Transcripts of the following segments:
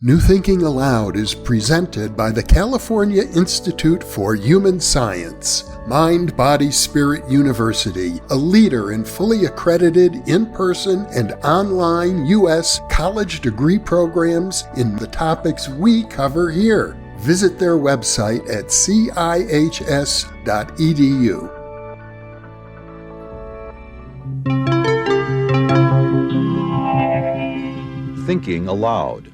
New Thinking Aloud is presented by the California Institute for Human Science, Mind, Body, Spirit University, a leader in fully accredited in-person and online U.S. college degree programs in the topics we cover here. Visit their website at cihs.edu. Thinking Aloud.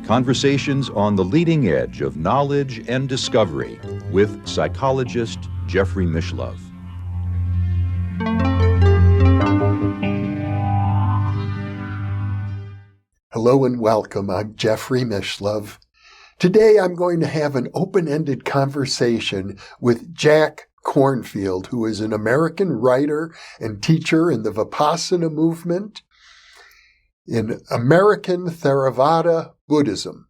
Conversations on the leading edge of knowledge and discovery with psychologist Jeffrey Mishlove. Hello and welcome. I'm Jeffrey Mishlove. Today I'm going to have an open-ended conversation with Jack Kornfield, who is an American writer and teacher in the Vipassana movement in American Theravada Buddhism.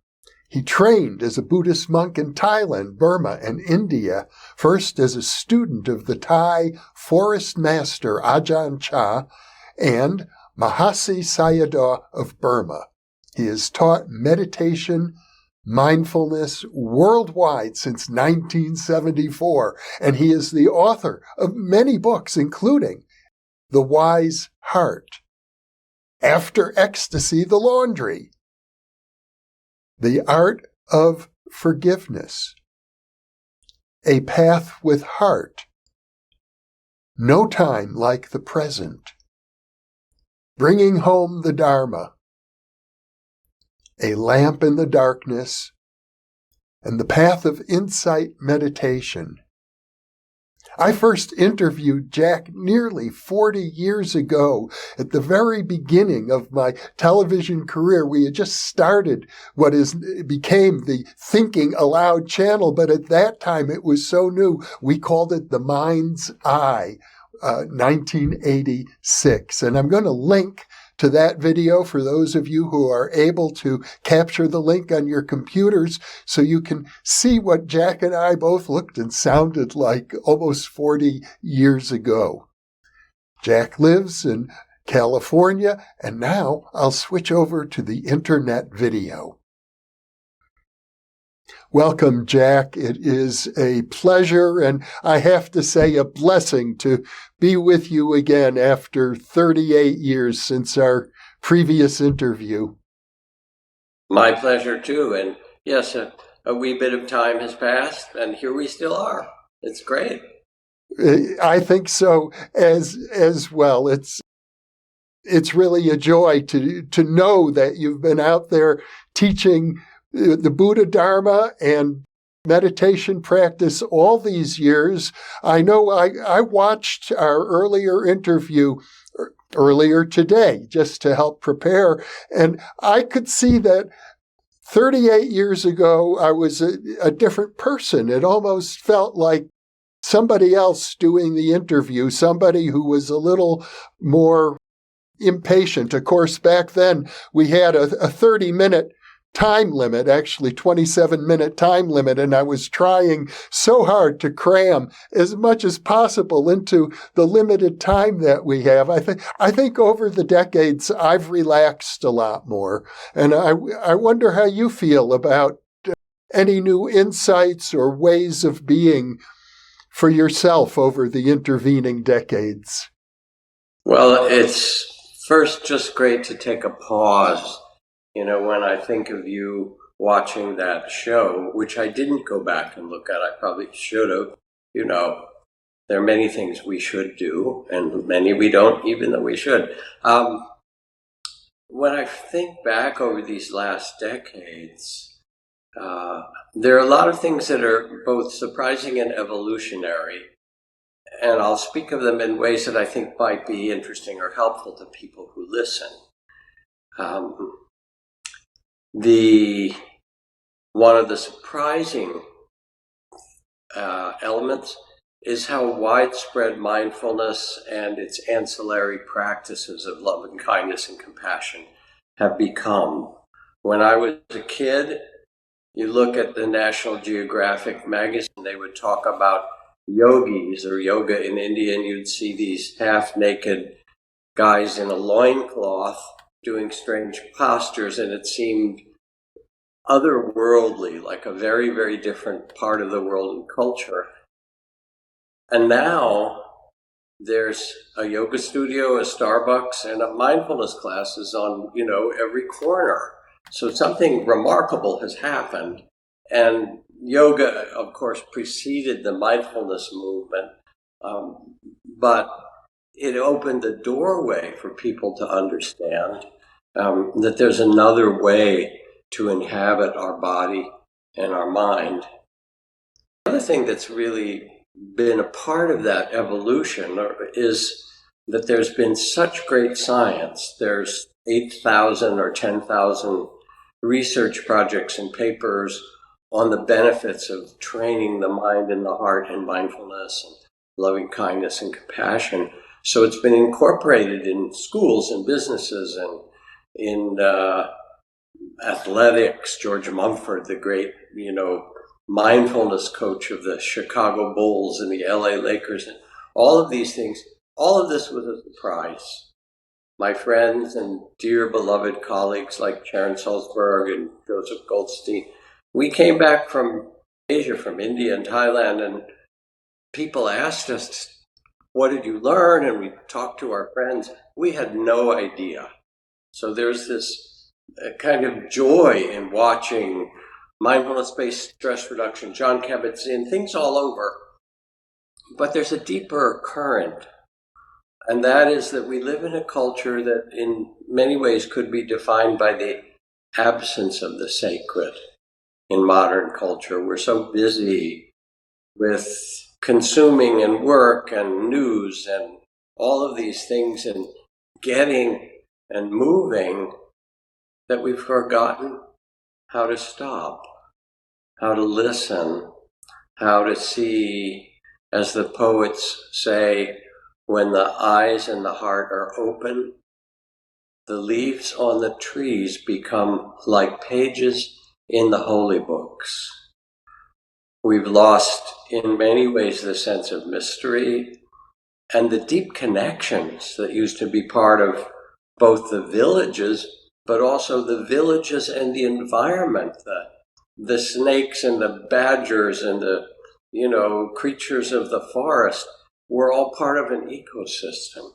He trained as a Buddhist monk in Thailand, Burma, and India, first as a student of the Thai forest master Ajahn Chah and Mahasi Sayadaw of Burma. He has taught meditation, mindfulness worldwide since 1974, and he is the author of many books, including The Wise Heart, After Ecstasy, the Laundry, The Art of Forgiveness, A Path with Heart, No Time Like the Present, Bringing Home the Dharma, A Lamp in the Darkness, and The Path of Insight Meditation. I first interviewed Jack nearly 40 years ago at the very beginning of my television career. We had just started what became the Thinking Aloud channel, but at that time it was so new, we called it The Mind's Eye, 1986. And I'm going to link to that video for those of you who are able to capture the link on your computers so you can see what Jack and I both looked and sounded like almost 40 years ago. Jack lives in California, and now I'll switch over to the internet video. Welcome, Jack. It is a pleasure, and I have to say a blessing to be with you again after 38 years since our previous interview. My pleasure, too. And yes, a wee bit of time has passed, and here we still are. It's great. I think so as well. It's really a joy to know that you've been out there teaching the Buddha Dharma and meditation practice all these years. I know I watched our earlier interview earlier today just to help prepare, and I could see that 38 years ago I was a different person. It almost felt like somebody else doing the interview, somebody who was a little more impatient. Of course, back then we had a 30-minute time limit, actually 27-minute time limit, and I was trying so hard to cram as much as possible into the limited time that we have. I think over the decades I've relaxed a lot more, and I wonder how you feel about any new insights or ways of being for yourself over the intervening decades. Well, it's first just great to take a pause. You know, when I think of you watching that show, which I didn't go back and look at, I probably should have. You know, there are many things we should do, and many we don't, even though we should. When I think back over these last decades, there are a lot of things that are both surprising and evolutionary, and I'll speak of them in ways that I think might be interesting or helpful to people who listen. One of the surprising elements is how widespread mindfulness and its ancillary practices of love and kindness and compassion have become. When I was a kid, you look at the National Geographic magazine, they would talk about yogis or yoga in India, and you'd see these half-naked guys in a loincloth doing strange postures, and it seemed otherworldly, like a very, very different part of the world and culture. And now there's a yoga studio, a Starbucks, and a mindfulness classes on, every corner. So something remarkable has happened. And yoga, of course, preceded the mindfulness movement, but it opened the doorway for people to understand that there's another way to inhabit our body and our mind. The other thing that's really been a part of that evolution is that there's been such great science. There's 8,000 or 10,000 research projects and papers on the benefits of training the mind and the heart in mindfulness and loving kindness and compassion. So it's been incorporated in schools and businesses and in athletics. George Mumford, the great, mindfulness coach of the Chicago Bulls and the LA Lakers, and all of these things, all of this was a surprise. My friends and dear beloved colleagues like Sharon Salzberg and Joseph Goldstein, we came back from Asia, from India and Thailand, and people asked us, what did you learn? And we talked to our friends. We had no idea. So there's this kind of joy in watching mindfulness-based stress reduction, John Kabat-Zinn, things all over. But there's a deeper current, and that is that we live in a culture that in many ways could be defined by the absence of the sacred in modern culture. We're so busy with consuming and work and news and all of these things and getting and moving that we've forgotten how to stop, how to listen, how to see, as the poets say, when the eyes and the heart are open, the leaves on the trees become like pages in the holy books. We've lost, in many ways, the sense of mystery and the deep connections that used to be part of both the villages, but also the villages and the environment, the snakes and the badgers and the, creatures of the forest were all part of an ecosystem.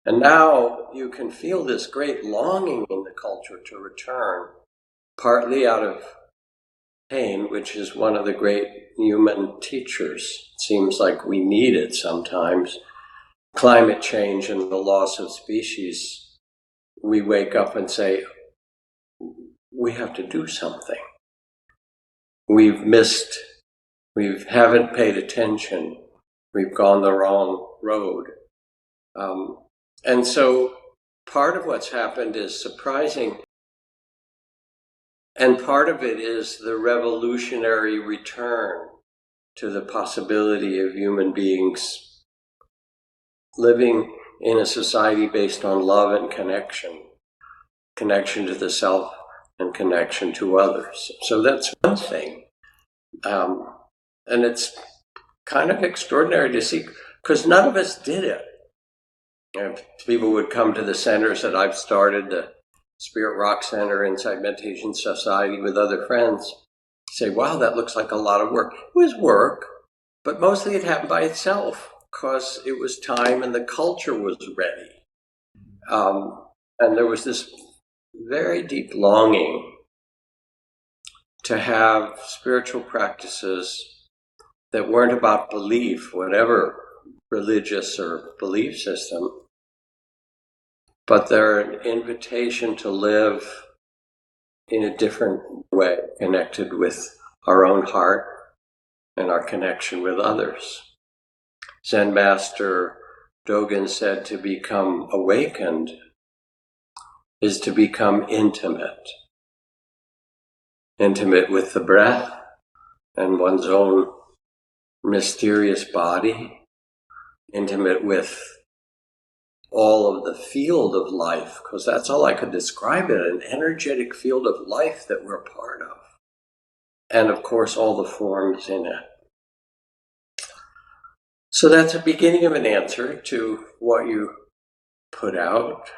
And now you can feel this great longing in the culture to return, partly out of pain, which is one of the great human teachers. It seems like we need it sometimes. Climate change and the loss of species, we wake up and say, we have to do something. We haven't paid attention. We've gone the wrong road. And so part of what's happened is surprising. And part of it is the revolutionary return to the possibility of human beings living in a society based on love and connection to the self and connection to others. So that's one thing. And it's kind of extraordinary to see, because none of us did it. People would come to the centers that I've started, the Spirit Rock Center, Insight Meditation Society, with other friends, say, wow, that looks like a lot of work. It was work, but mostly it happened by itself because it was time and the culture was ready. And there was this very deep longing to have spiritual practices that weren't about belief, whatever religious or belief system, but they're an invitation to live in a different way, connected with our own heart and our connection with others. Zen Master Dogen said to become awakened is to become intimate with the breath and one's own mysterious body, intimate with all of the field of life, because that's all I could describe it, an energetic field of life that we're part of. And of course, all the forms in it. So that's a beginning of an answer to what you put out.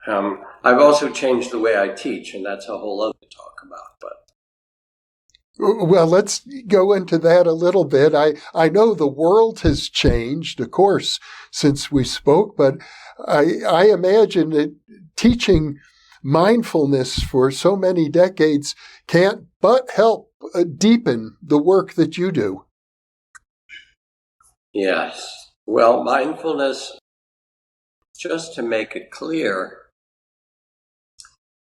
I've also changed the way I teach, and that's a whole other talk about. But well, let's go into that a little bit. I know the world has changed, of course, since we spoke, but I imagine that teaching mindfulness for so many decades can't but help deepen the work that you do. yes, well, mindfulness, just to make it clear,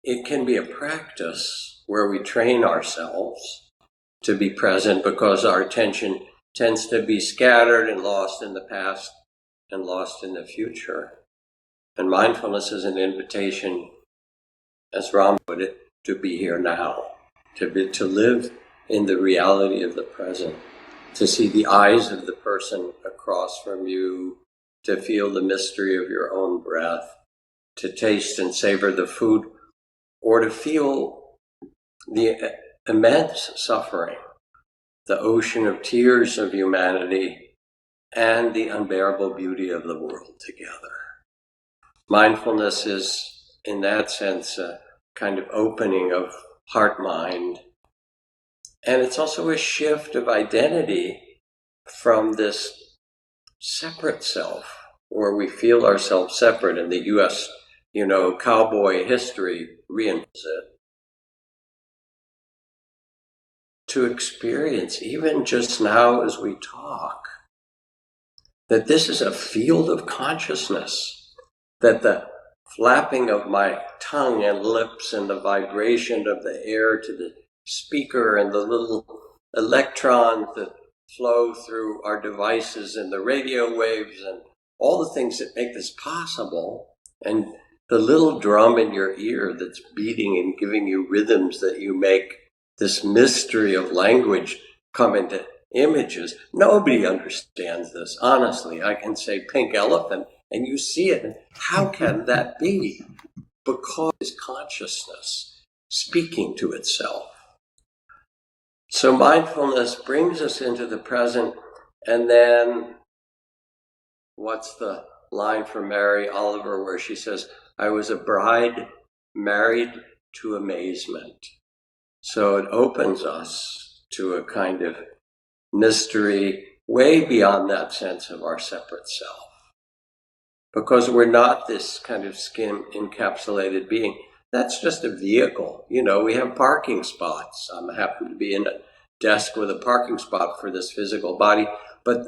it can be a practice where we train ourselves to be present because our attention tends to be scattered and lost in the past and lost in the future. And mindfulness is an invitation, as Ram put it, to be here now, to live in the reality of the present, to see the eyes of the person across from you, to feel the mystery of your own breath, to taste and savor the food, or to feel the immense suffering, the ocean of tears of humanity, and the unbearable beauty of the world together. Mindfulness is, in that sense, a kind of opening of heart-mind. And it's also a shift of identity from this separate self, where we feel ourselves separate. In the U.S., cowboy history reinforces it. To experience, even just now as we talk, that this is a field of consciousness, that the flapping of my tongue and lips and the vibration of the air to the speaker and the little electrons that flow through our devices and the radio waves and all the things that make this possible, and the little drum in your ear that's beating and giving you rhythms that you make this mystery of language come into images. Nobody understands this. Honestly, I can say pink elephant and you see it. And how can that be? Because it's consciousness speaking to itself. So mindfulness brings us into the present. And then what's the line from Mary Oliver where she says, I was a bride married to amazement. So it opens us to a kind of mystery way beyond that sense of our separate self. Because we're not this kind of skin encapsulated being. That's just a vehicle. We have parking spots. I'm happy to be in a desk with a parking spot for this physical body. But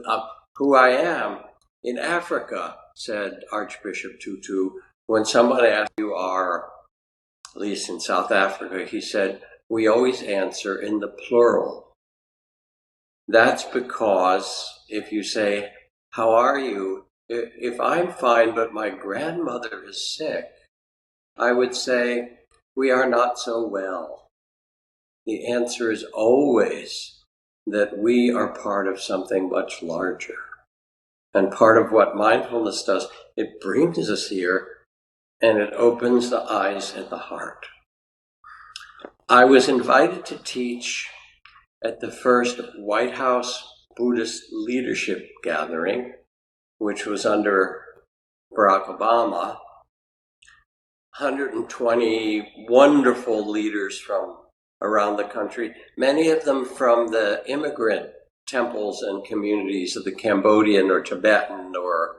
who I am in Africa, said Archbishop Tutu, when somebody asked you are, at least in South Africa, he said, we always answer in the plural. That's because if you say, how are you? If I'm fine, but my grandmother is sick, I would say, we are not so well. The answer is always that we are part of something much larger. And part of what mindfulness does, it brings us here and it opens the eyes and the heart. I was invited to teach at the first White House Buddhist leadership gathering, which was under Barack Obama. 120 wonderful leaders from around the country, many of them from the immigrant temples and communities of the Cambodian or Tibetan or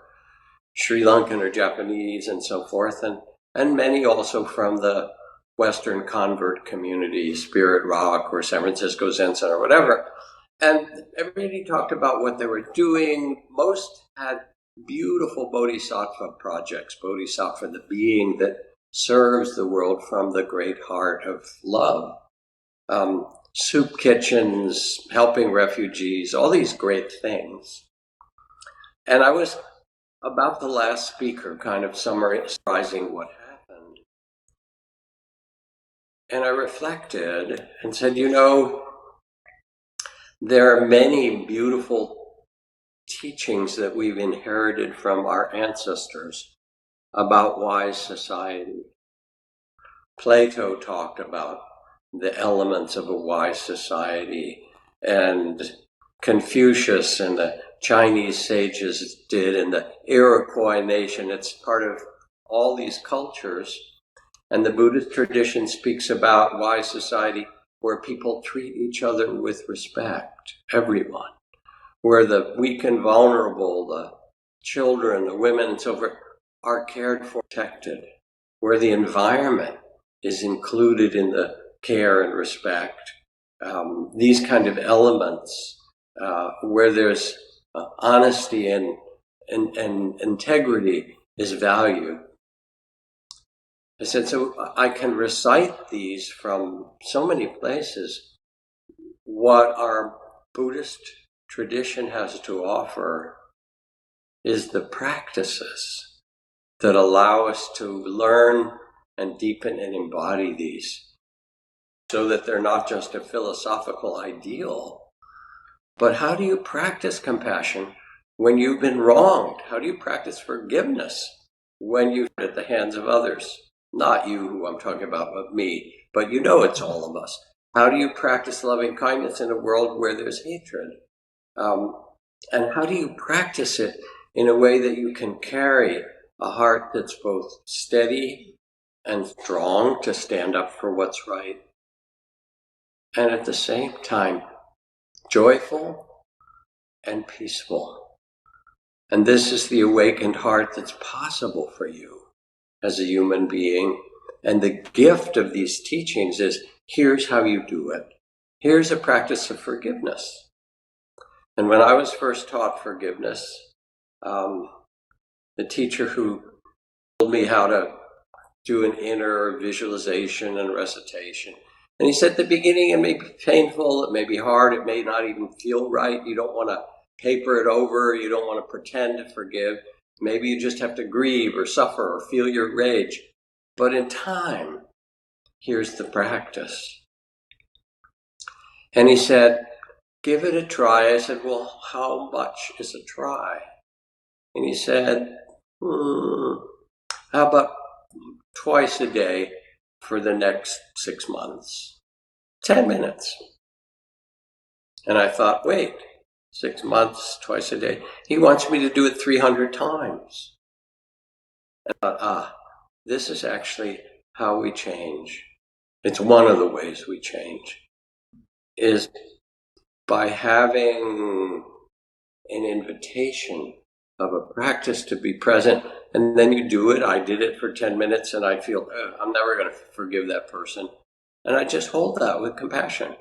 Sri Lankan or Japanese and so forth, and many also from the Western convert community, Spirit Rock or San Francisco Zen Center or whatever. And everybody talked about what they were doing. Most had beautiful bodhisattva projects, bodhisattva, the being that serves the world from the great heart of love. Soup kitchens, helping refugees, all these great things. And I was about the last speaker, kind of summarizing what happened. And I reflected and said, there are many beautiful teachings that we've inherited from our ancestors about wise society. Plato talked about the elements of a wise society, and Confucius and the Chinese sages did, and the Iroquois nation. It's part of all these cultures. And the Buddhist tradition speaks about wise society where people treat each other with respect, everyone, where the weak and vulnerable, the children, the women, and so forth, are cared for, protected, where the environment is included in the care and respect. These kind of elements, where there's honesty and integrity is valued. I said, so I can recite these from so many places. What our Buddhist tradition has to offer is the practices that allow us to learn and deepen and embody these, so that they're not just a philosophical ideal, but how do you practice compassion when you've been wronged? How do you practice forgiveness when you're at the hands of others? Not you, who I'm talking about, but me. But you know it's all of us. How do you practice loving kindness in a world where there's hatred? And how do you practice it in a way that you can carry a heart that's both steady and strong to stand up for what's right, and at the same time joyful and peaceful? And this is the awakened heart that's possible for you as a human being. And the gift of these teachings is, here's how you do it. Here's a practice of forgiveness. And when I was first taught forgiveness, the teacher who told me how to do an inner visualization and recitation, and he said at the beginning it may be painful, it may be hard, it may not even feel right, you don't want to paper it over, you don't want to pretend to forgive. Maybe you just have to grieve or suffer or feel your rage. But in time, here's the practice. And he said, give it a try. I said, well, how much is a try? And he said, how about twice a day for the next 6 months? 10 minutes. And I thought, wait, 6 months, twice a day. He wants me to do it 300 times. And I thought, this is actually how we change. It's one of the ways we change, is by having an invitation of a practice to be present, and then you do it. I did it for 10 minutes and I feel, I'm never going to forgive that person. And I just hold that with compassion.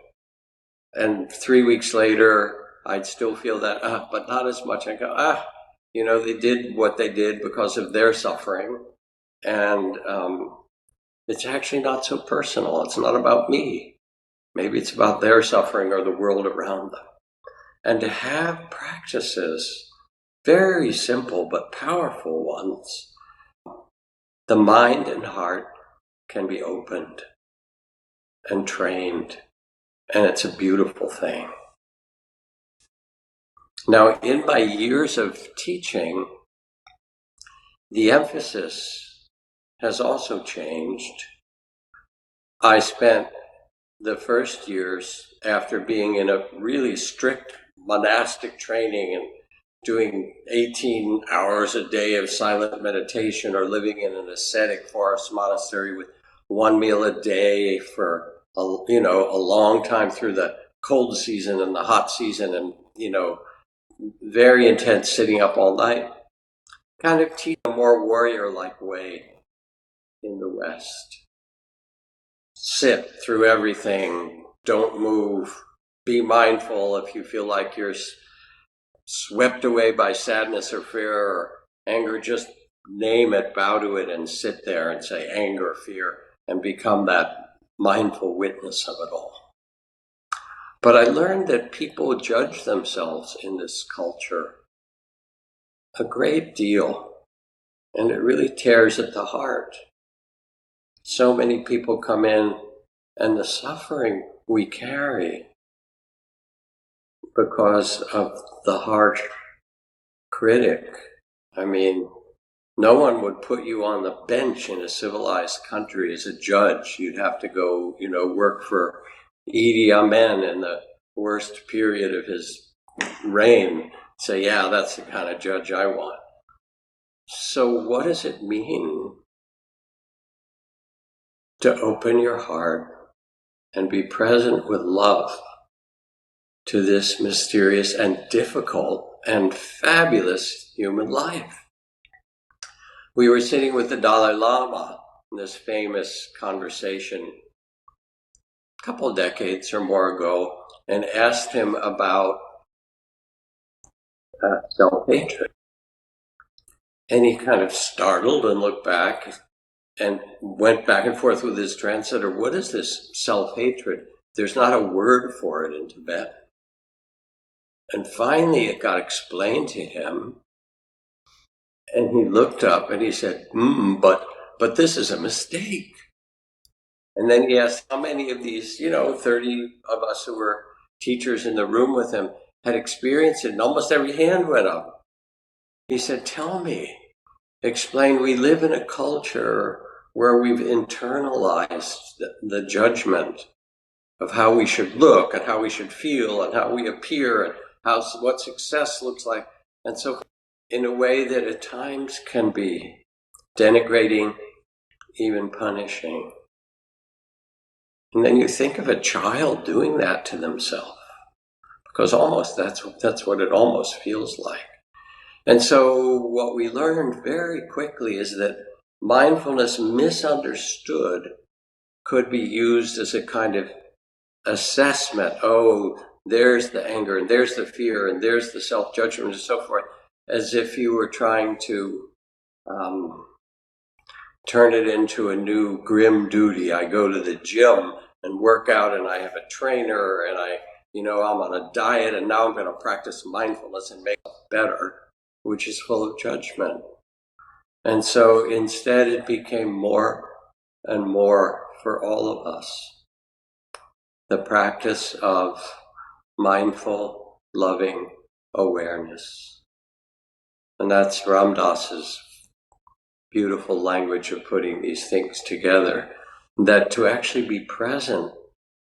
And 3 weeks later, I'd still feel that, but not as much. I go, they did what they did because of their suffering. And it's actually not so personal. It's not about me. Maybe it's about their suffering or the world around them. And to have practices, very simple but powerful ones, the mind and heart can be opened and trained. And it's a beautiful thing. Now, in my years of teaching, the emphasis has also changed. I spent the first years, after being in a really strict monastic training and doing 18 hours a day of silent meditation, or living in an ascetic forest monastery with one meal a day for a long time through the cold season and the hot season, and very intense sitting up all night, kind of teach a more warrior-like way in the West. Sit through everything, don't move, be mindful if you feel like you're swept away by sadness or fear or anger, just name it, bow to it, and sit there and say anger, fear, and become that mindful witness of it all. But I learned that people judge themselves in this culture a great deal, and it really tears at the heart. So many people come in, and the suffering we carry because of the harsh critic. I mean, no one would put you on the bench in a civilized country as a judge. You'd have to go, work for Idi Amin in the worst period of his reign. Say, yeah, that's the kind of judge I want. So what does it mean to open your heart and be present with love to this mysterious and difficult and fabulous human life. We were sitting with the Dalai Lama in this famous conversation a couple of decades or more ago, and asked him about self-hatred. And he kind of startled and looked back and went back and forth with his translator. What is this self-hatred? There's not a word for it in Tibet. And finally it got explained to him. And he looked up and he said, but this is a mistake. And then he asked how many of these, 30 of us who were teachers in the room with him had experienced it, and almost every hand went up. He said, tell me, explain, we live in a culture where we've internalized the judgment of how we should look and how we should feel and how we appear and what success looks like. And so in a way that at times can be denigrating, even punishing. And then you think of a child doing that to themselves, because almost that's what it almost feels like. And so what we learned very quickly is that mindfulness misunderstood could be used as a kind of assessment. Oh, there's the anger, and there's the fear, and there's the self-judgment, and so forth, as if you were trying to turn it into a new grim duty. I go to the gym and work out, and I have a trainer, and I'm on a diet, and now I'm going to practice mindfulness and make it better, which is full of judgment. And so instead it became more and more for all of us the practice of mindful, loving awareness. And that's Ram Dass's beautiful language of putting these things together, that to actually be present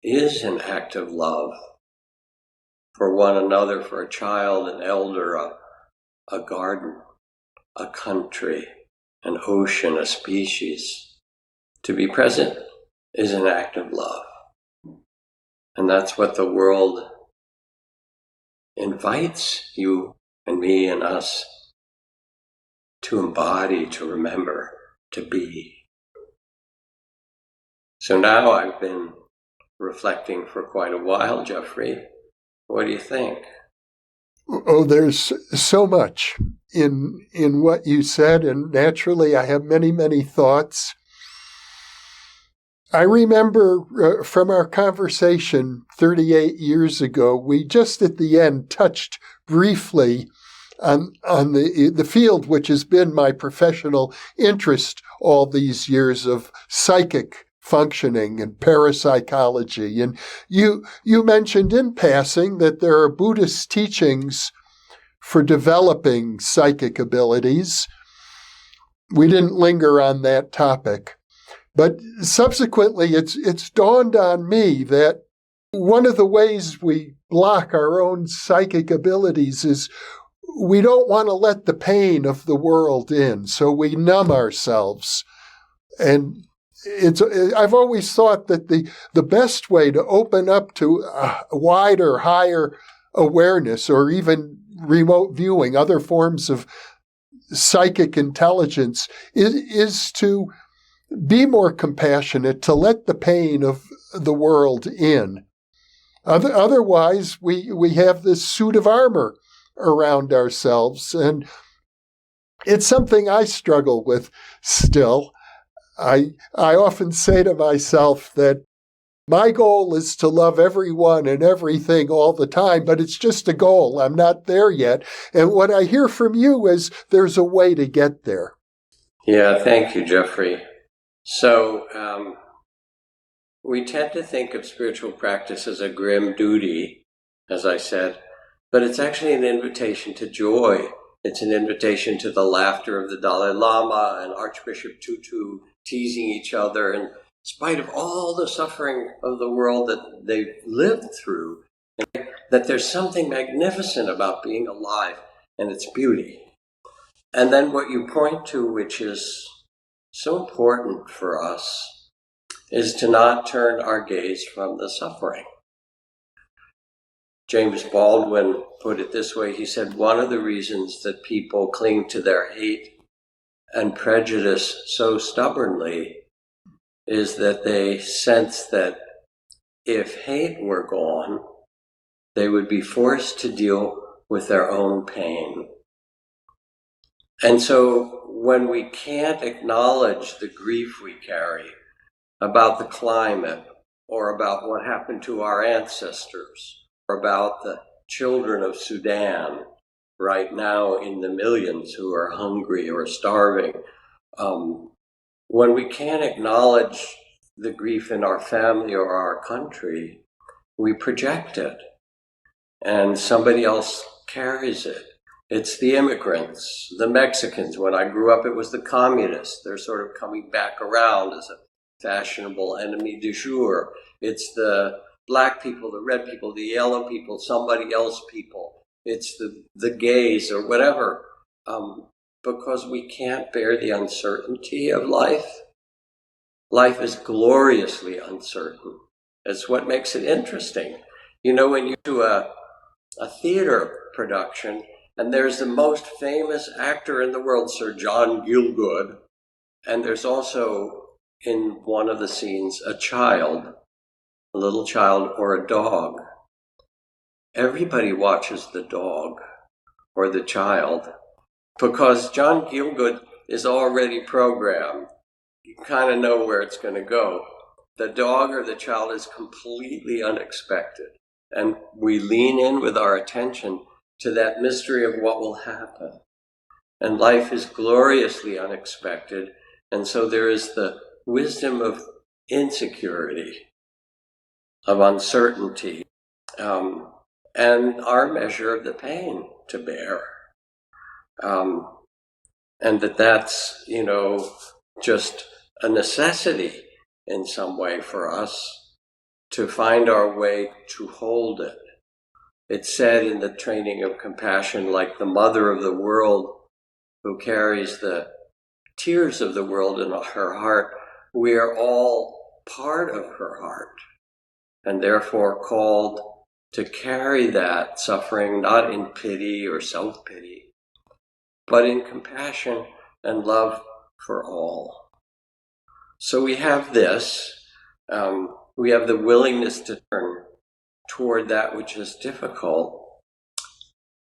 is an act of love for one another, for a child, an elder, a garden, a country, an ocean, a species. To be present is an act of love. And that's what the world invites you and me and us to embody, to remember, to be. So now I've been reflecting for quite a while, Jeffrey. What do you think? Oh, there's so much in what you said, and naturally I have many, many thoughts. I remember from our conversation 38 years ago, we just at the end touched briefly on the field which has been my professional interest all these years of psychic functioning and parapsychology. And you mentioned in passing that there are Buddhist teachings for developing psychic abilities. We didn't linger on that topic. But subsequently, it's dawned on me that one of the ways we block our own psychic abilities is we don't want to let the pain of the world in, so we numb ourselves. And I've always thought that the best way to open up to a wider, higher awareness, or even remote viewing, other forms of psychic intelligence, is to be more compassionate, to let the pain of the world in. Otherwise, we have this suit of armor around ourselves, and it's something I struggle with still. I often say to myself that my goal is to love everyone and everything all the time, but it's just a goal. I'm not there yet. And what I hear from you is there's a way to get there. Yeah, thank you, Jeffrey. So we tend to think of spiritual practice as a grim duty, as I said, but it's actually an invitation to joy. It's an invitation to the laughter of the Dalai Lama and Archbishop Tutu teasing each other, in spite of all the suffering of the world that they've lived through, that there's something magnificent about being alive and its beauty. And then what you point to, which is so important for us, is to not turn our gaze from the suffering. James Baldwin put it this way. He said, one of the reasons that people cling to their hate and prejudice so stubbornly is that they sense that if hate were gone, they would be forced to deal with their own pain. And so when we can't acknowledge the grief we carry about the climate, or about what happened to our ancestors, or about the children of Sudan right now in the millions who are hungry or starving, when we can't acknowledge the grief in our family or our country, we project it, and somebody else carries it. It's the immigrants, the Mexicans. When I grew up, it was the communists. They're sort of coming back around as a fashionable enemy du jour. It's the black people, the red people, the yellow people, somebody else people. It's the gays or whatever. Because we can't bear the uncertainty of life. Life is gloriously uncertain. It's what makes it interesting. You know, when you do a theater production, and there's the most famous actor in the world, Sir John Gielgud, and there's also in one of the scenes a child, a little child or a dog. Everybody watches the dog or the child because John Gielgud is already programmed. You kind of know where it's going to go. The dog or the child is completely unexpected. And we lean in with our attention to that mystery of what will happen. And life is gloriously unexpected. And so there is the wisdom of insecurity, of uncertainty, and our measure of the pain to bear. And that's, you know, just a necessity in some way for us to find our way to hold it. It's said in the training of compassion, like the mother of the world who carries the tears of the world in her heart, we are all part of her heart and therefore called to carry that suffering not in pity or self-pity, but in compassion and love for all. So we have this, we have the willingness to turn toward that which is difficult,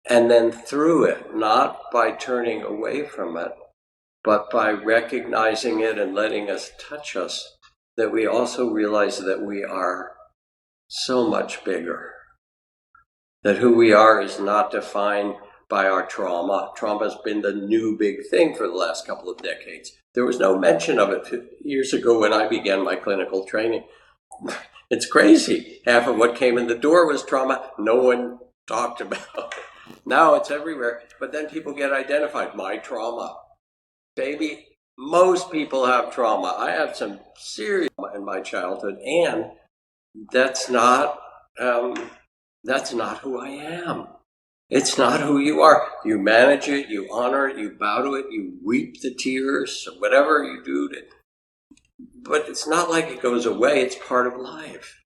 and then through it, not by turning away from it, but by recognizing it and letting us touch us, that we also realize that we are so much bigger, that who we are is not defined by our trauma. Trauma has been the new big thing for the last couple of decades. There was no mention of it years ago when I began my clinical training. It's crazy. Half of what came in the door was trauma. No one talked about it. Now it's everywhere. But then people get identified. My trauma. Baby, most people have trauma. I have some serious trauma in my childhood, and that's not who I am. It's not who you are. You manage it, you honor it, you bow to it, you weep the tears, whatever you do. But it's not like it goes away. It's part of life.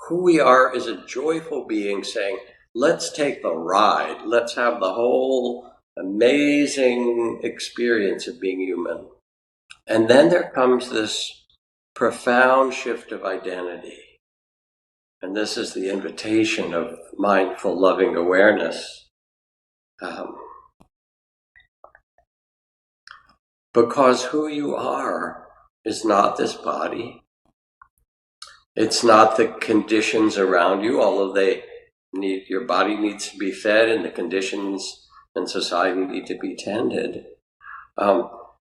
Who we are is a joyful being saying, let's take the ride. Let's have the whole amazing experience of being human. And then there comes this profound shift of identity. And this is the invitation of mindful, loving awareness. Because who you are is not this body. It's not the conditions around you, although your body needs to be fed and the conditions in society need to be tended.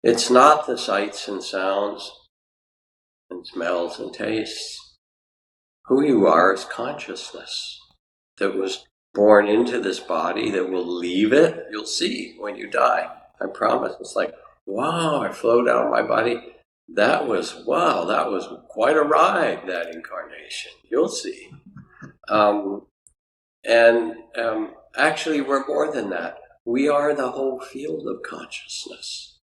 It's not the sights and sounds and smells and tastes. Who you are is consciousness that was born into this body, that will leave it. You'll see when you die. I promise. It's like, wow, I flowed out of my body. That was quite a ride, that incarnation. You'll see. Actually, we're more than that. We are the whole field of consciousness.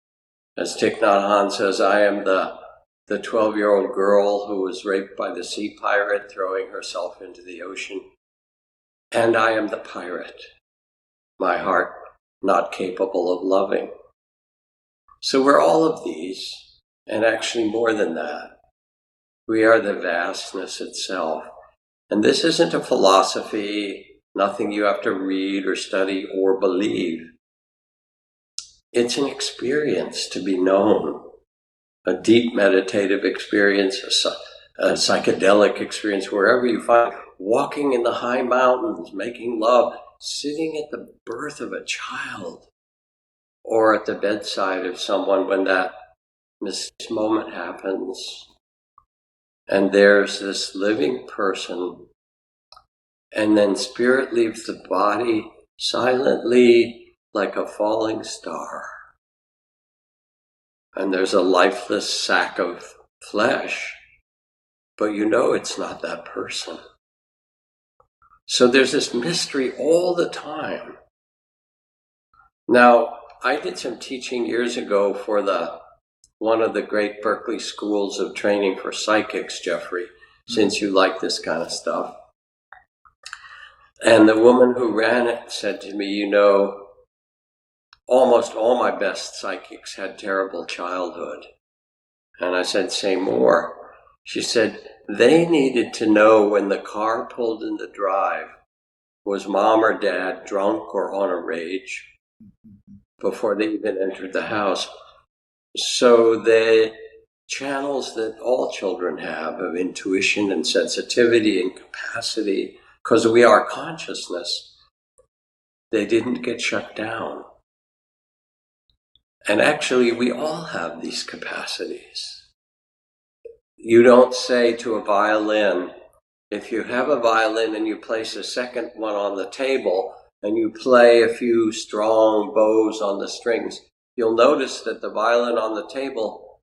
As Thich Nhat Hanh says, I am the the 12-year-old girl who was raped by the sea pirate, throwing herself into the ocean. And I am the pirate, my heart not capable of loving. So we're all of these, and actually more than that. We are the vastness itself. And this isn't a philosophy, nothing you have to read or study or believe. It's an experience to be known, a deep meditative experience, a psychedelic experience, wherever you find, walking in the high mountains, making love, sitting at the birth of a child, or at the bedside of someone when that mysterious moment happens. And there's this living person, and then spirit leaves the body silently like a falling star. And there's a lifeless sack of flesh, but you know it's not that person. So there's this mystery all the time. Now, I did some teaching years ago for one of the great Berkeley schools of training for psychics, Jeffrey, since you like this kind of stuff. And the woman who ran it said to me, you know, almost all my best psychics had terrible childhood. And I said, say more. She said, they needed to know when the car pulled in the drive, was mom or dad drunk or on a rage before they even entered the house. So the channels that all children have of intuition and sensitivity and capacity, because we are consciousness, they didn't get shut down. And actually, we all have these capacities. You don't say to a violin, if you have a violin and you place a second one on the table and you play a few strong bows on the strings, you'll notice that the violin on the table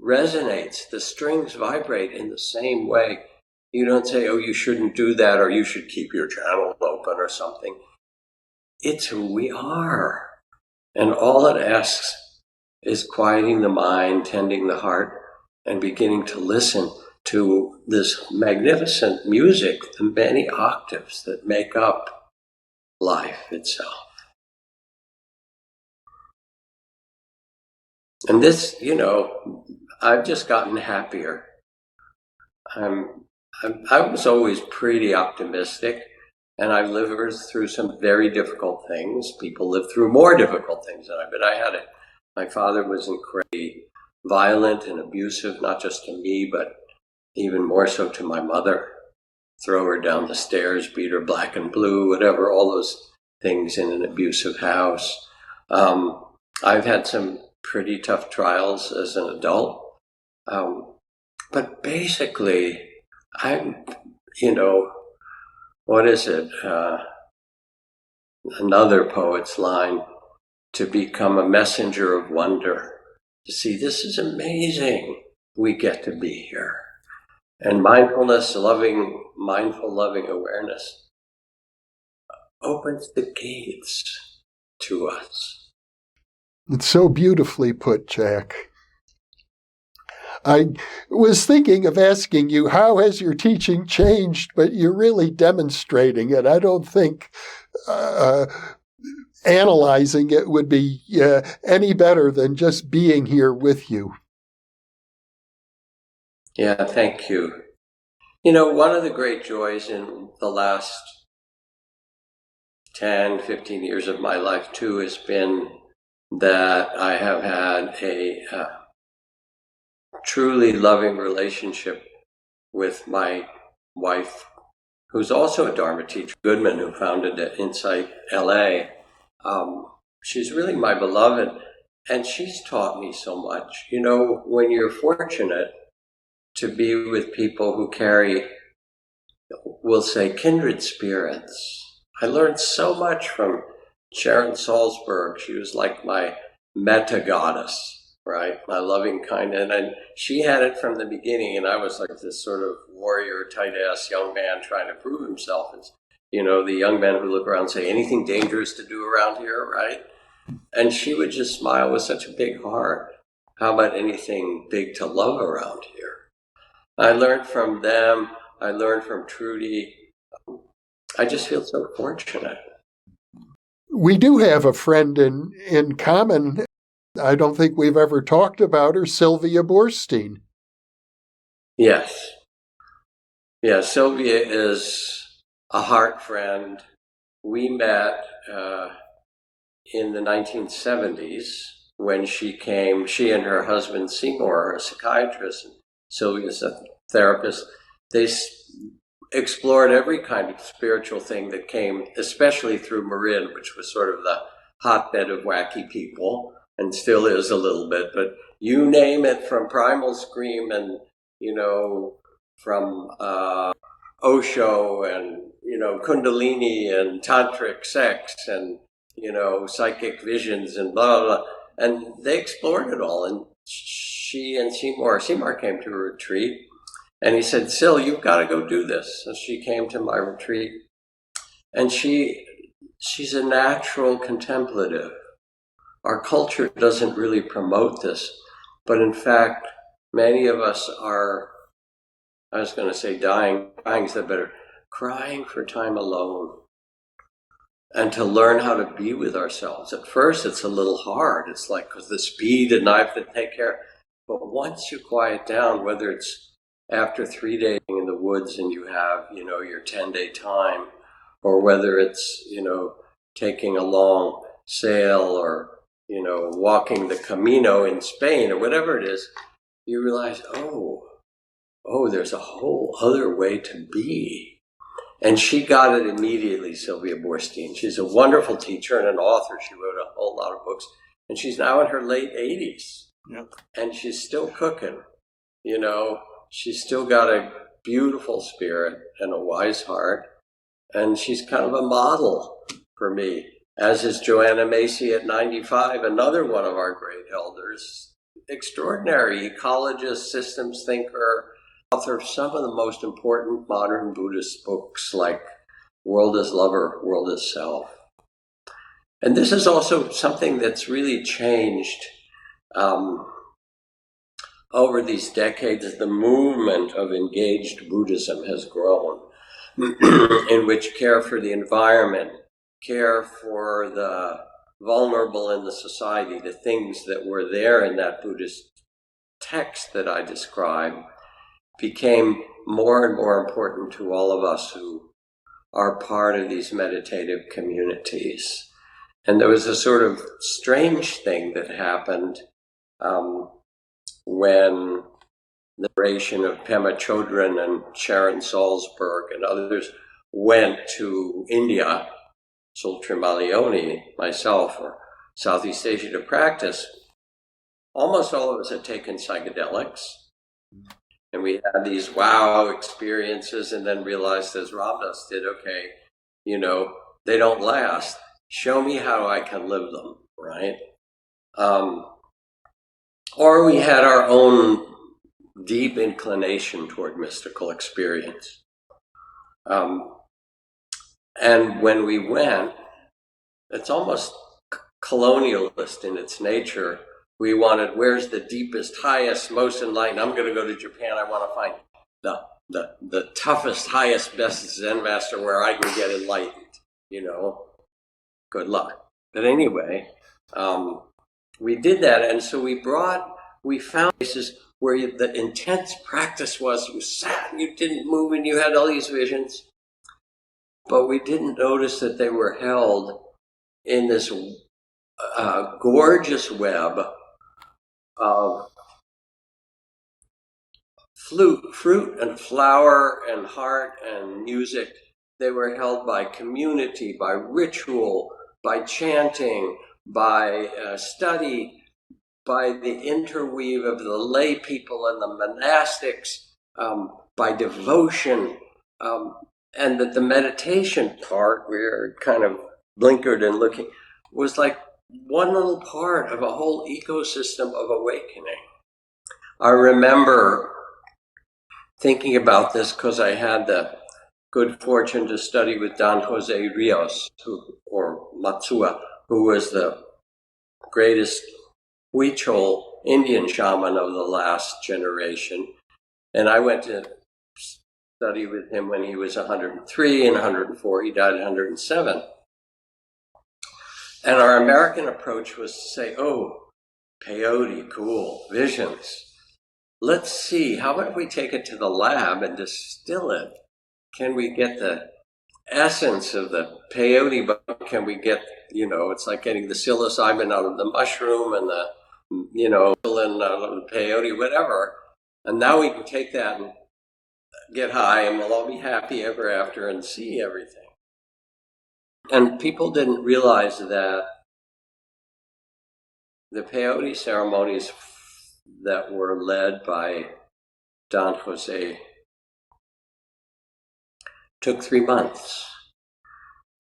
resonates. The strings vibrate in the same way. You don't say, oh, you shouldn't do that, or you should keep your channel open or something. It's who we are. And all it asks is quieting the mind, tending the heart, and beginning to listen to this magnificent music, the many octaves that make up life itself. And this, you know, I've just gotten happier. I was always pretty optimistic, and I've lived through some very difficult things. People live through more difficult things than I, but I had it. My father was incredibly violent and abusive, not just to me, but even more so to my mother. Throw her down the stairs, beat her black and blue, whatever, all those things in an abusive house. I've had some pretty tough trials as an adult. But basically, I'm, you know, what is it? Another poet's line, to become a messenger of wonder. To see, this is amazing. We get to be here. And mindfulness, mindful loving awareness opens the gates to us. It's so beautifully put, Jack. I was thinking of asking you, how has your teaching changed? But you're really demonstrating it. I don't think analyzing it would be any better than just being here with you. Yeah, thank you. You know, one of the great joys in the last 10, 15 years of my life, too, has been that I have had a truly loving relationship with my wife, who's also a Dharma teacher, Goodman, who founded Insight LA. She's really my beloved, and she's taught me so much. You know, when you're fortunate to be with people who carry, we'll say, kindred spirits. I learned so much from Sharon Salzberg. She was like my metta goddess, right? My loving kind. And she had it from the beginning, and I was like this sort of warrior, tight-ass young man trying to prove himself. It's, you know, the young men who look around and say, anything dangerous to do around here, right? And she would just smile with such a big heart. how about anything big to love around here? I learned from them. I learned from Trudy. I just feel so fortunate. We do have a friend in common. I don't think we've ever talked about her, Sylvia Borstein. Yes. Yeah, Sylvia is a heart friend. We met in the 1970s when she and her husband Seymour are a psychiatrist, and Sylvia's a therapist. They explored every kind of spiritual thing that came, especially through Marin, which was sort of the hotbed of wacky people, and still is a little bit, but you name it, from Primal Scream and, from Osho and, Kundalini and tantric sex and, psychic visions and blah, blah, blah. And they explored it all. And she and Seymour came to a retreat, and he said, Syl, you've got to go do this. So she came to my retreat, and she's a natural contemplative. Our culture doesn't really promote this, but in fact, many of us are, I was going to say dying is that better, crying for time alone and to learn how to be with ourselves. At first, it's a little hard. It's like, because the speed and I have to take care. But once you quiet down, whether it's after 3 days in the woods and you have, your 10-day time, or whether it's, taking a long sail or, walking the Camino in Spain or whatever it is, you realize, oh, there's a whole other way to be. And she got it immediately, Sylvia Borstein. She's a wonderful teacher and an author. She wrote a whole lot of books. And she's now in her late 80s. Yep. And she's still cooking. She's still got a beautiful spirit and a wise heart. And she's kind of a model for me, as is Joanna Macy at 95, another one of our great elders. Extraordinary ecologist, systems thinker, author of some of the most important modern Buddhist books like World as Lover, World as Self. And this is also something that's really changed over these decades. The movement of engaged Buddhism has grown, in which care for the environment, care for the vulnerable in the society, the things that were there in that Buddhist text that I described, became more and more important to all of us who are part of these meditative communities. And there was a sort of strange thing that happened when the generation of Pema Chodron and Sharon Salzberg and others went to India, Sultan Malioni, myself, or Southeast Asia to practice. Almost all of us had taken psychedelics. And we had these wow experiences and then realized, as Ramdas did, okay, they don't last. Show me how I can live them, right? Or we had our own deep inclination toward mystical experience. And when we went, it's almost colonialist in its nature. We wanted, where's the deepest, highest, most enlightened? I'm going to go to Japan. I want to find the toughest, highest, best Zen master where I can get enlightened. Good luck. But anyway, we did that, and so we found places where the intense practice was. You sat, and you didn't move, and you had all these visions, but we didn't notice that they were held in this gorgeous web of fruit and flower and heart and music. They were held by community, by ritual, by chanting, by study, by the interweave of the lay people and the monastics, by devotion, and that the meditation part, we were kind of blinkered and looking, was like one little part of a whole ecosystem of awakening. I remember thinking about this because I had the good fortune to study with Don Jose Rios, or Matsuo, who was the greatest Huichol Indian shaman of the last generation. And I went to study with him when he was 103 and 104. He died at 107. And our American approach was to say, oh, peyote, cool, visions. Let's see, how about if we take it to the lab and distill it? Can we get the essence of the peyote, but can we get, it's like getting the psilocybin out of the mushroom and the, out of the peyote, whatever. And now we can take that and get high and we'll all be happy ever after and see everything. And people didn't realize that the peyote ceremonies that were led by Don Jose took 3 months.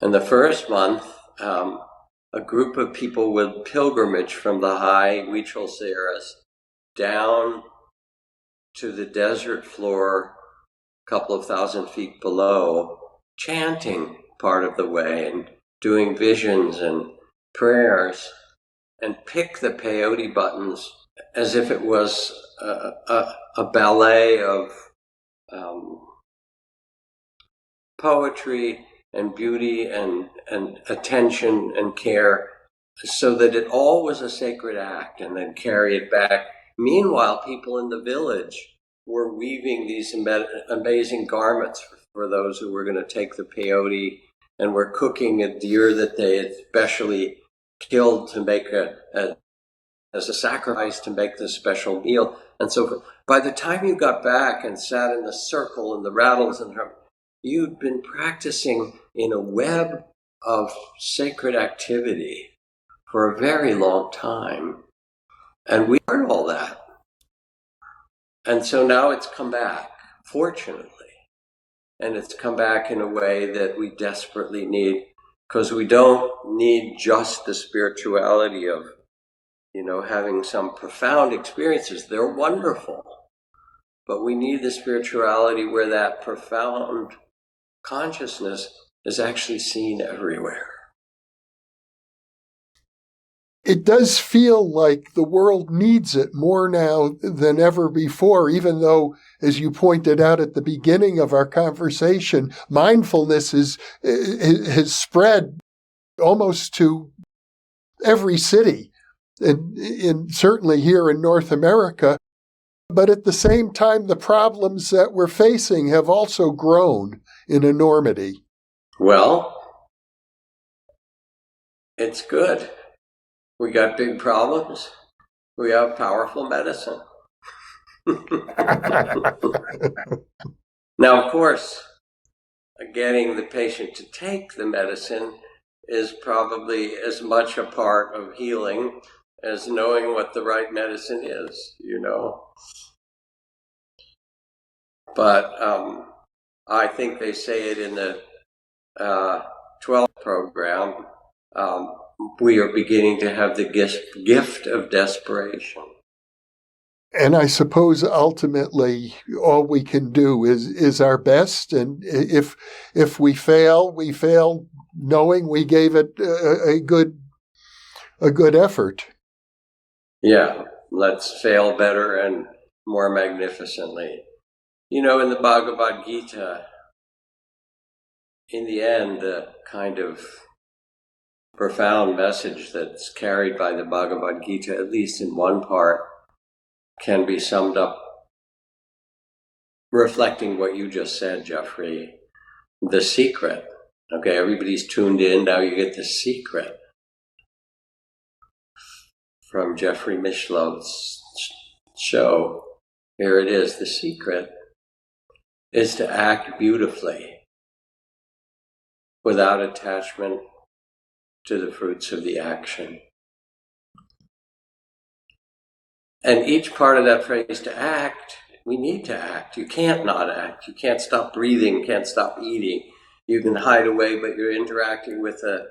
And the first month, a group of people would pilgrimage from the high Huichol Sierras down to the desert floor, a couple of thousand feet below, chanting part of the way and doing visions and prayers, and pick the peyote buttons as if it was a ballet of poetry and beauty and attention and care, so that it all was a sacred act, and then carry it back. Meanwhile, people in the village were weaving these amazing garments for those who were going to take the peyote, and were cooking a deer that they had specially killed to make as a sacrifice to make this special meal. And so by the time you got back and sat in the circle and the rattles and you'd been practicing in a web of sacred activity for a very long time. And we learned all that. And so now it's come back, fortunately. And it's come back in a way that we desperately need, because we don't need just the spirituality of, having some profound experiences. They're wonderful. But we need the spirituality where that profound consciousness is actually seen everywhere. It does feel like the world needs it more now than ever before, even though, as you pointed out at the beginning of our conversation, mindfulness has spread almost to every city, and certainly here in North America. But at the same time, the problems that we're facing have also grown in enormity. Well, it's good. We got big problems. We have powerful medicine. Now, of course, getting the patient to take the medicine is probably as much a part of healing as knowing what the right medicine is, But I think they say it in the 12th program, we are beginning to have the gift of desperation. And I suppose ultimately all we can do is our best. And if we fail knowing we gave it a good effort. Yeah, let's fail better and more magnificently. In the Bhagavad Gita, in the end, the kind of profound message that's carried by the Bhagavad Gita, at least in one part, can be summed up reflecting what you just said, Jeffrey. The secret. Okay, everybody's tuned in. Now you get the secret from Jeffrey Mishlove's show. Here it is. The secret is to act beautifully without attachment to the fruits of the action. And each part of that phrase, to act, we need to act. You can't not act. You can't stop breathing, can't stop eating. You can hide away, but you're interacting with the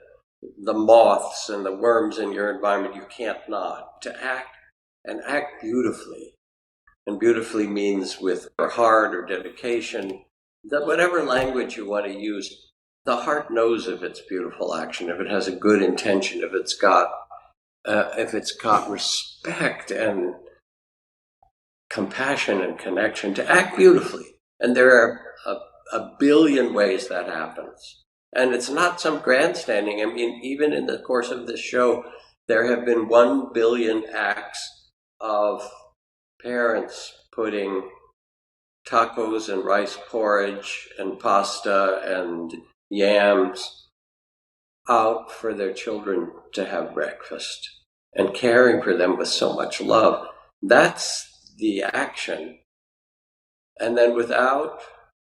moths and the worms in your environment. You can't not. To act, and act beautifully. And beautifully means with your heart or dedication, that whatever language you want to use, the heart knows if it's beautiful action, if it has a good intention, if it's got if it's got respect and compassion and connection, to act beautifully. And there are a billion ways that happens. And it's not some grandstanding. I mean, even in the course of this show, there have been 1 billion acts of parents putting tacos and rice porridge and pasta and yams out for their children to have breakfast and caring for them with so much love. That's the action. And then without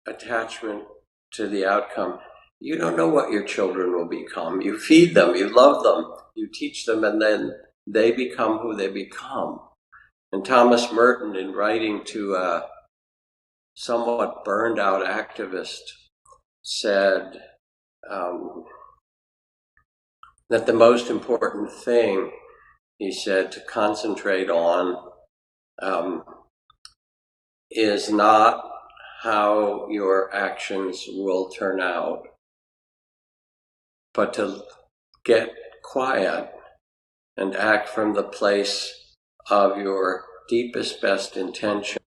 attachment to the outcome, you don't know what your children will become. You feed them, you love them, you teach them, and then they become who they become. And Thomas Merton, in writing to a somewhat burned out activist, said that the most important thing, he said, to concentrate on is not how your actions will turn out, but to get quiet and act from the place of your deepest, best intentions,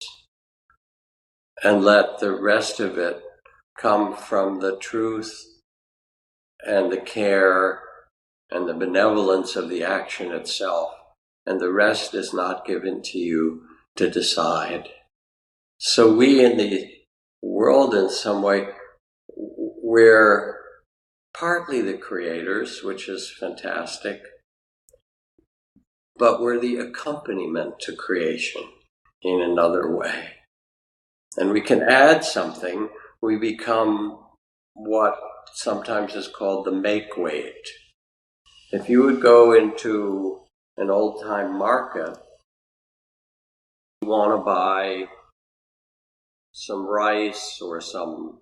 and let the rest of it come from the truth and the care and the benevolence of the action itself. And the rest is not given to you to decide. So we in the world, in some way, we're partly the creators, which is fantastic, but we're the accompaniment to creation in another way. And we can add something. We become what sometimes is called the make-weight. If you would go into an old-time market, you want to buy some rice or some,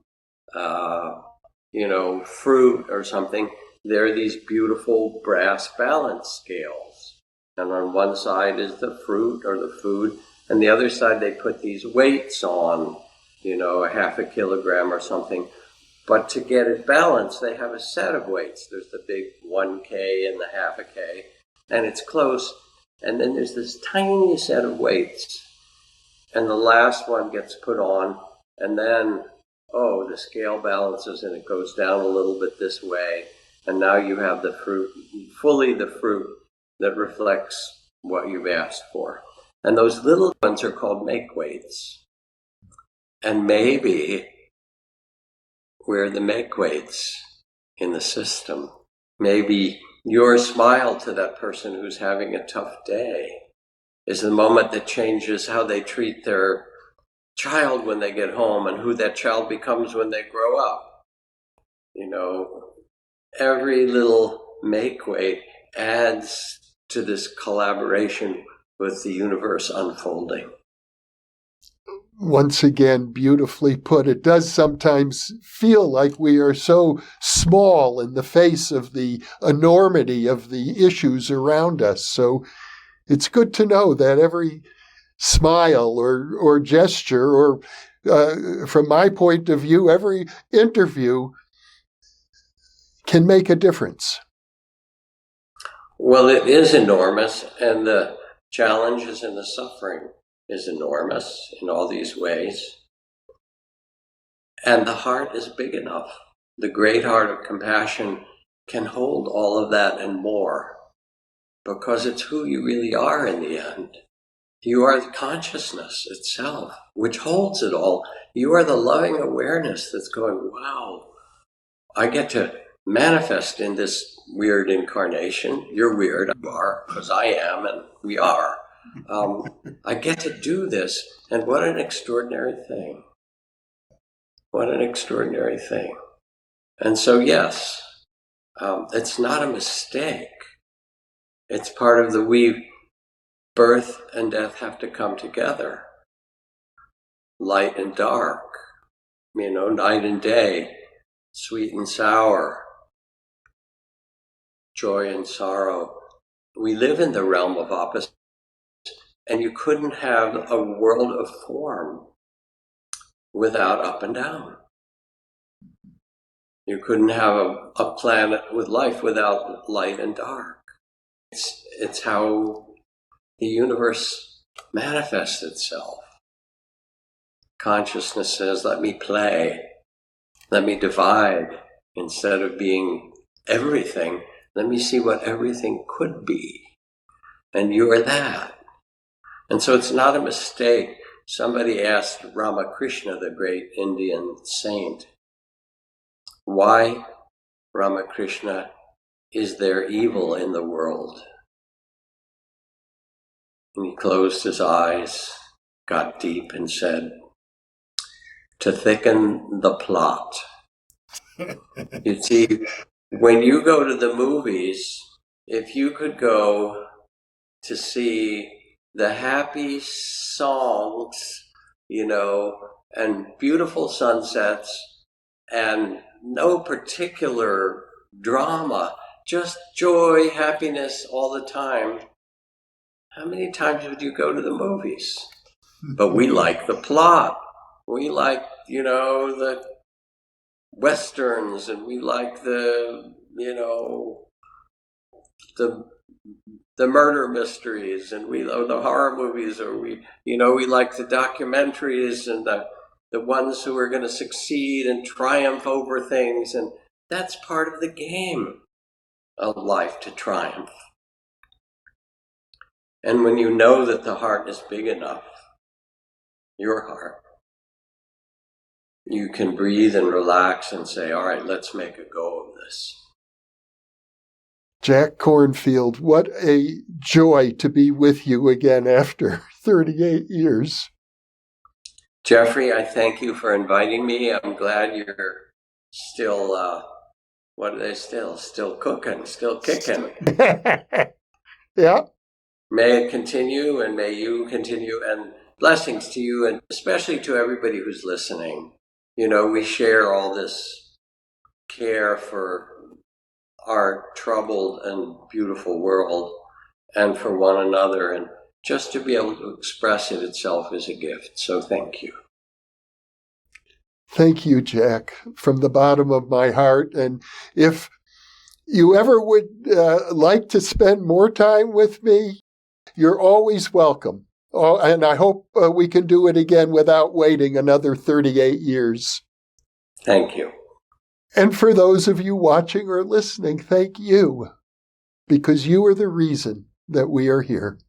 fruit or something, there are these beautiful brass balance scales. And on one side is the fruit or the food, and the other side they put these weights on, a half a kilogram or something. But to get it balanced, they have a set of weights. There's the big 1K and the half a K, and it's close. And then there's this tiny set of weights, and the last one gets put on, and then, the scale balances and it goes down a little bit this way, and now you have the fruit, fully the fruit that reflects what you've asked for. And those little ones are called make-weights. And maybe we're the make-weights in the system. Maybe your smile to that person who's having a tough day is the moment that changes how they treat their child when they get home and who that child becomes when they grow up. Every little make-weight adds to this collaboration with the universe unfolding. Once again, beautifully put. It does sometimes feel like we are so small in the face of the enormity of the issues around us. So it's good to know that every smile or gesture, or from my point of view, every interview can make a difference. Well, it is enormous, and the challenges and the suffering is enormous in all these ways. And the heart is big enough. The great heart of compassion can hold all of that and more, because it's who you really are in the end. You are the consciousness itself, which holds it all. You are the loving awareness that's going, wow, I get to manifest in this weird incarnation. You're weird, you are, because I am, and we are. I get to do this, and what an extraordinary thing. What an extraordinary thing. And so, yes, it's not a mistake. It's part of the birth and death have to come together. Light and dark, night and day, sweet and sour, joy and sorrow. We live in the realm of opposites, and you couldn't have a world of form without up and down. You couldn't have a planet with life without light and dark. it's how the universe manifests itself. Consciousness says, let me play, let me divide. Instead of being everything, let me see what everything could be. And you are that. And so it's not a mistake. Somebody asked Ramakrishna, the great Indian saint, why, Ramakrishna, is there evil in the world? And he closed his eyes, got deep, and said, to thicken the plot. You see, when you go to the movies, if you could go to see the happy songs, and beautiful sunsets, and no particular drama, just joy, happiness all the time, how many times would you go to the movies? But we like the plot. We like, the Westerns, and we like the murder mysteries, and we love the horror movies, or we like the documentaries and the ones who are going to succeed and triumph over things. And that's part of the game of life, to triumph. And when you know that the heart is big enough, your heart, you can breathe and relax and say, all right, let's make a go of this. Jack Kornfield, what a joy to be with you again after 38 years. Jeffrey, I thank you for inviting me. I'm glad you're still, still cooking, still kicking. Yeah. May it continue, and may you continue, and blessings to you, and especially to everybody who's listening. We share all this care for our troubled and beautiful world, and for one another, and just to be able to express it itself is a gift. So thank you. Thank you, Jack, from the bottom of my heart. And if you ever would like to spend more time with me, you're always welcome. Oh, and I hope we can do it again without waiting another 38 years. Thank you. And for those of you watching or listening, thank you, because you are the reason that we are here.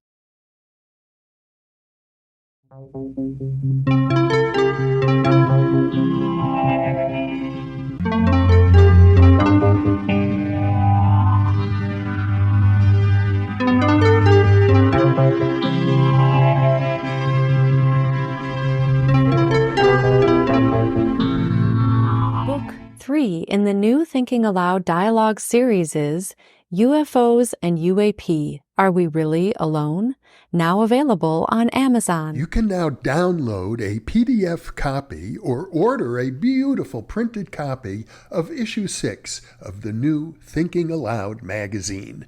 Book 3 in the new Thinking Aloud dialogue series is UFOs and UAP, Are We Really Alone? Now available on Amazon. You can now download a PDF copy or order a beautiful printed copy of issue 6 of the new Thinking Aloud magazine.